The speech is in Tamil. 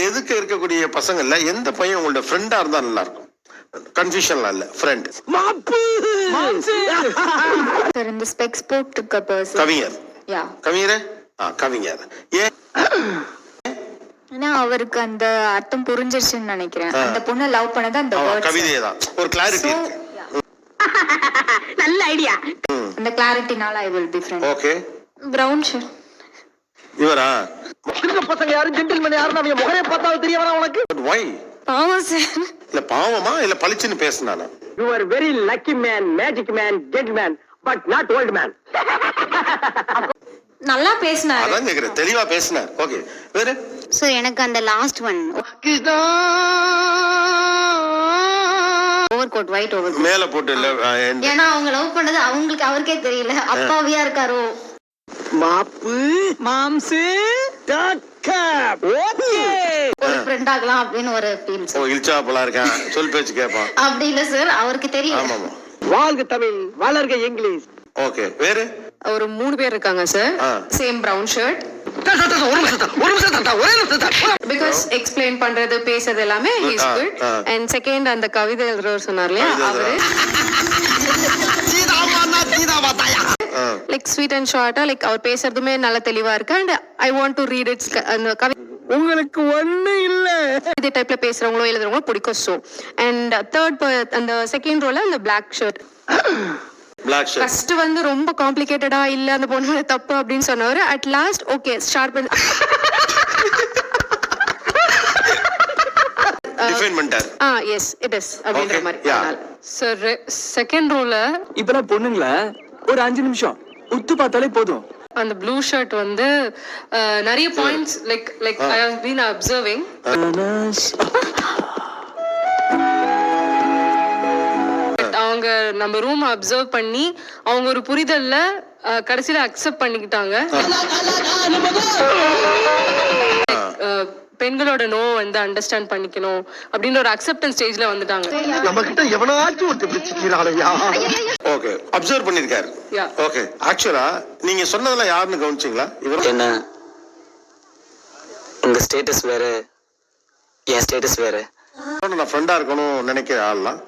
எதுக்கு இருக்கக்கூடிய பசங்கள்ல எந்த பையன் உங்களோட ஃப்ரெண்டா இருந்தா நல்லா இருக்கும்? கன்ஃபியூஷன்லாம் இல்ல, ஃப்ரெண்ட். சார் இந்த ஸ்பெக்ஸ் போட்டுக்க பர்சன் கவிஞர். கவிஞரே கவிஞர். ஏன்னா அவருக்கு அந்த அர்த்தம் புரிஞ்சிருச்சுன்னு நினைக்கிறேன். அந்த பொண்ணை லவ் பண்ணது அந்த கவிதையே தான். ஒரு கிளாரிட்டி இருக்கு. நல்ல ஐடியா. அந்த கிளாரிட்டினால I will be friend. Okay. Brown shirt. இவரா? சின்ன பசங்க யாரும் ஜென்டில்மேன் யாரும் நம்ம முகரே பார்த்தாலும் தெரியவனா உனக்கு? why? பாவம் சார். இல்ல பாவமா இல்ல பளிச்சுன்னு பேசுனானா? You are very lucky man, magic man, gentleman, but not old man. நல்லா பேசினாரு. அதான் கேக்குறேன், தெளிவா பேசினார். ஓகே. வேற? சோ எனக்கு அந்த last one over coat white over மேல போட்டு இல்ல. ஏன்னா அவங்க லவ் பண்ணது அவருக்கே தெரியல. அப்பாவியா இருக்காரோ. மாப்பு மாம்சு டாக்கா. ஓகே. ஒரு ஃப்ரெண்ட் ஆகலாம் அப்படினு ஒரு ஃபீல். ஓ இல்ச்சா போல இருக்கான். சொல் பேச்சு கேட்பான். அப்படி இல்ல சார், அவருக்கு தெரியும். ஆமாமா. வாழ்க தமிழ், வளர்க இங்கிலீஷ். ஓகே. வேற? ஒரு 3 பேர் இருக்காங்க sir. Same brown shirt. Because explain பண்றது பேசுறது எல்லாமே இஸ் குட். அண்ட் செகண்ட் அந்த கவிதை எழுதுறவர் சொன்னார் இல்லையா, அவரு லைக் ஸ்வீட் அண்ட் ஷார்ட்டா லைக் அவர் பேசுறதுமே நல்ல தெளிவா இருக்கு. And I want to read it's. அந்த கவிதை உங்களுக்கு ஒண்ணு இல்ல இதே டைப்ல பேசுறவங்களோ எழுதுறவங்களோ பிடிக்கும். ஸோ அண்ட் தேர்ட் அந்த செகண்ட் ரோல அந்த black shirt. Black shirt first வந்து ரொம்ப காம்ப்ளிகேட்டடா இல்ல அந்த பொண்ணோட தப்பு அப்படின்னு சொன்னவர் at last okay sharp define பண்ணிட்டார். எஸ் இட் இஸ் அப்படின்ற மாதிரி. சார் செகண்ட் ரோல இப்பலாம் பொண்ணுங்கள ஒரு 5 நிமிஷம் உத்து பார்த்தாலே போதும். அந்த ப்ளூ ஷர்ட் வந்து நிறைய points like I have been observing. அவங்க நம்ம ரூம் அப்சர்வ் பண்ணி அவங்க ஒரு புரிதல்ல கடைசியில அக்செப்ட் பண்ணிக்கிட்டாங்க. பெண்களோட நோ வந்து அண்டர்ஸ்டாண்ட் பண்ணிக்கணும் அப்படின்ற ஒரு அக்செப்டன்ஸ் ஸ்டேஜ்ல வந்துட்டாங்க. நம்ம கிட்ட எவனாச்சும் ஒரு பிடிச்சிக்கிறாளையா? ஓகே. அப்சர்வ் பண்ணிருக்காரு. ஓகே. ஆக்சுவலா நீங்க சொன்னதெல்லாம் யாருன்னு கவனிச்சீங்களா? இவர் என்ன உங்க ஸ்டேட்டஸ் வேற, என் ஸ்டேட்டஸ் வேற. நான் ஃப்ரெண்டா இருக்கணும் நினைக்கிற ஆள்லாம்